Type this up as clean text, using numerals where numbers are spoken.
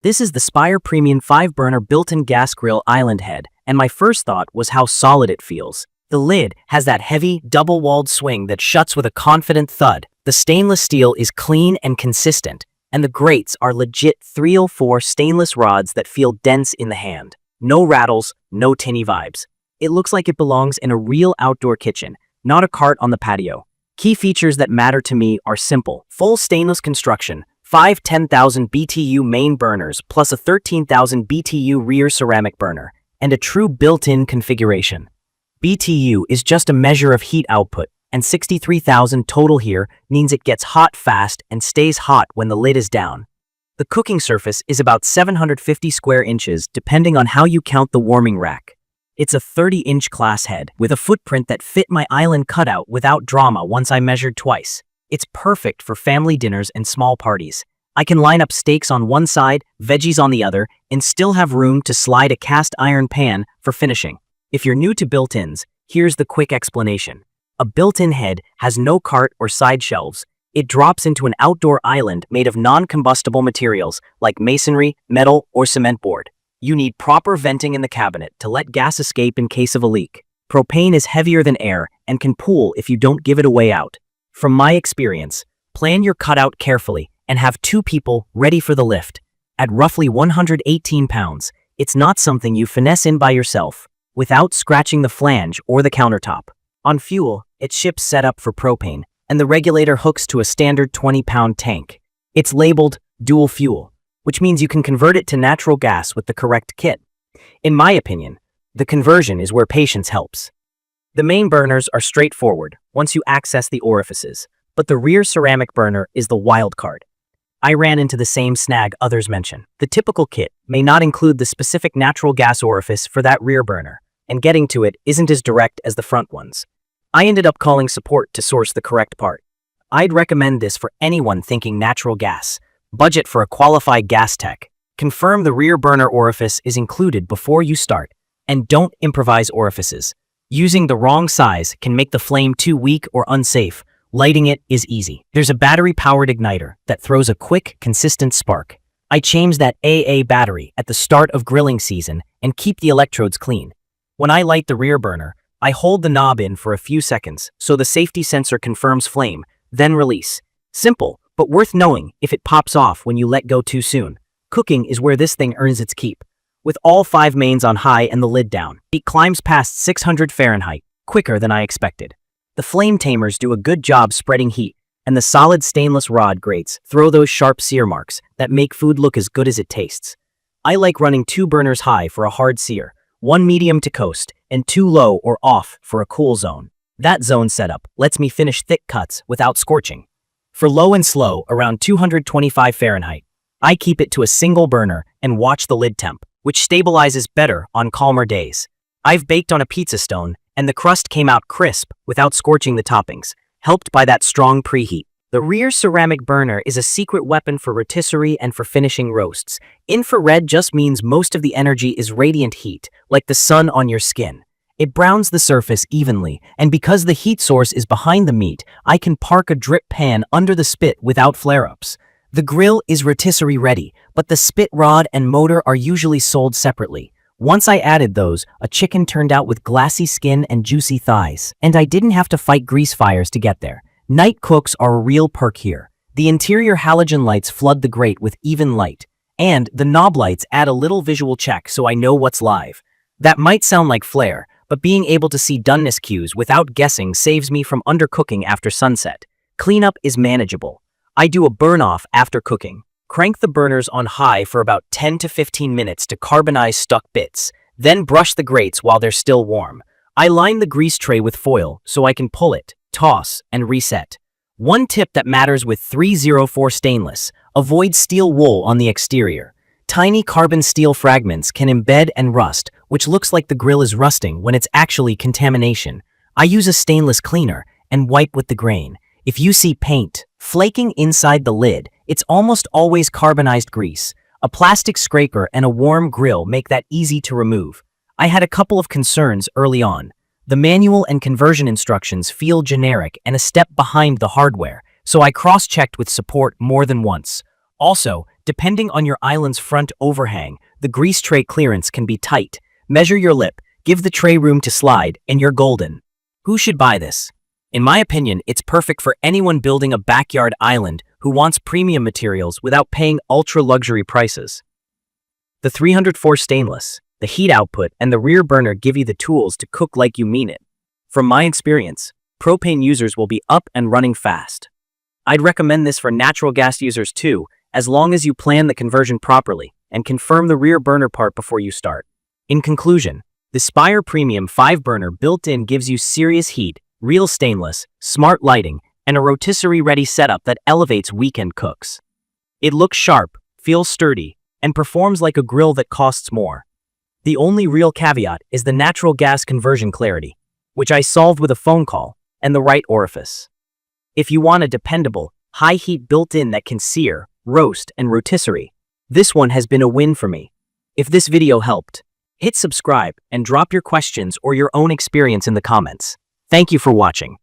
This is the Spire Premium 5-burner built-in gas grill island head, and my first thought was how solid it feels. The lid has that heavy, double-walled swing that shuts with a confident thud. The stainless steel is clean and consistent, and the grates are legit 304 stainless rods that feel dense in the hand. No rattles, no tinny vibes. It looks like it belongs in a real outdoor kitchen, not a cart on the patio. Key features that matter to me are simple. Full stainless construction, 5 10,000 BTU main burners plus a 13,000 BTU rear ceramic burner, and a true built-in configuration. BTU is just a measure of heat output, and 63,000 total here means it gets hot fast and stays hot when the lid is down. The cooking surface is about 750 square inches depending on how you count the warming rack. It's a 30-inch glass head with a footprint that fit my island cutout without drama once I measured twice. It's perfect for family dinners and small parties. I can line up steaks on one side, veggies on the other, and still have room to slide a cast iron pan for finishing. If you're new to built-ins, here's the quick explanation. A built-in head has no cart or side shelves. It drops into an outdoor island made of non-combustible materials like masonry, metal, or cement board. You need proper venting in the cabinet to let gas escape in case of a leak. Propane is heavier than air and can pool if you don't give it a way out. From my experience, plan your cutout carefully and have 2 people ready for the lift. At roughly 118 pounds, it's not something you finesse in by yourself without scratching the flange or the countertop. On fuel, it ships set up for propane, and the regulator hooks to a standard 20-pound tank. It's labeled dual fuel, which means you can convert it to natural gas with the correct kit. In my opinion, the conversion is where patience helps. The main burners are straightforward once you access the orifices, but the rear ceramic burner is the wild card. I ran into the same snag others mention. The typical kit may not include the specific natural gas orifice for that rear burner, and getting to it isn't as direct as the front ones. I ended up calling support to source the correct part. I'd recommend this for anyone thinking natural gas. Budget for a qualified gas tech. Confirm the rear burner orifice is included before you start, and don't improvise orifices. Using the wrong size can make the flame too weak or unsafe. Lighting it is easy. There's a battery-powered igniter that throws a quick, consistent spark. I change that AA battery at the start of grilling season and keep the electrodes clean. When I light the rear burner, I hold the knob in for a few seconds so the safety sensor confirms flame, then release. Simple, but worth knowing if it pops off when you let go too soon. Cooking is where this thing earns its keep. With all 5 mains on high and the lid down, it climbs past 600 Fahrenheit, quicker than I expected. The flame tamers do a good job spreading heat, and the solid stainless rod grates throw those sharp sear marks that make food look as good as it tastes. I like running 2 burners high for a hard sear, 1 medium to coast, and 2 low or off for a cool zone. That zone setup lets me finish thick cuts without scorching. For low and slow, around 225 Fahrenheit, I keep it to a single burner and watch the lid temp, which stabilizes better on calmer days. I've baked on a pizza stone, and the crust came out crisp without scorching the toppings, helped by that strong preheat. The rear ceramic burner is a secret weapon for rotisserie and for finishing roasts. Infrared just means most of the energy is radiant heat, like the sun on your skin. It browns the surface evenly, and because the heat source is behind the meat, I can park a drip pan under the spit without flare-ups. The grill is rotisserie ready, but the spit rod and motor are usually sold separately. Once I added those, a chicken turned out with glassy skin and juicy thighs, and I didn't have to fight grease fires to get there. Night cooks are a real perk here. The interior halogen lights flood the grate with even light, and the knob lights add a little visual check so I know what's live. That might sound like flair, but being able to see doneness cues without guessing saves me from undercooking after sunset. Cleanup is manageable. I do a burn-off after cooking. Crank the burners on high for about 10 to 15 minutes to carbonize stuck bits, then brush the grates while they're still warm. I line the grease tray with foil so I can pull it, toss, and reset. One tip that matters with 304 stainless: avoid steel wool on the exterior. Tiny carbon steel fragments can embed and rust, which looks like the grill is rusting when it's actually contamination. I use a stainless cleaner and wipe with the grain. If you see paint flaking inside the lid, it's almost always carbonized grease. A plastic scraper and a warm grill make that easy to remove. I had a couple of concerns early on. The manual and conversion instructions feel generic and a step behind the hardware, so I cross-checked with support more than once. Also, Depending on your island's front overhang, the grease tray clearance can be tight. Measure your lip, give the tray room to slide, and you're golden. Who should buy this? In my opinion, it's perfect for anyone building a backyard island who wants premium materials without paying ultra-luxury prices. The 304 stainless, the heat output, and the rear burner give you the tools to cook like you mean it. From my experience, propane users will be up and running fast. I'd recommend this for natural gas users too, as long as you plan the conversion properly and confirm the rear burner part before you start. In conclusion, the Spire Premium 5-burner built-in gives you serious heat, real stainless, smart lighting, and a rotisserie-ready setup that elevates weekend cooks. It looks sharp, feels sturdy, and performs like a grill that costs more. The only real caveat is the natural gas conversion clarity, which I solved with a phone call and the right orifice. If you want a dependable, high-heat built-in that can sear, roast, and rotisserie, this one has been a win for me. If this video helped, hit subscribe and drop your questions or your own experience in the comments. Thank you for watching.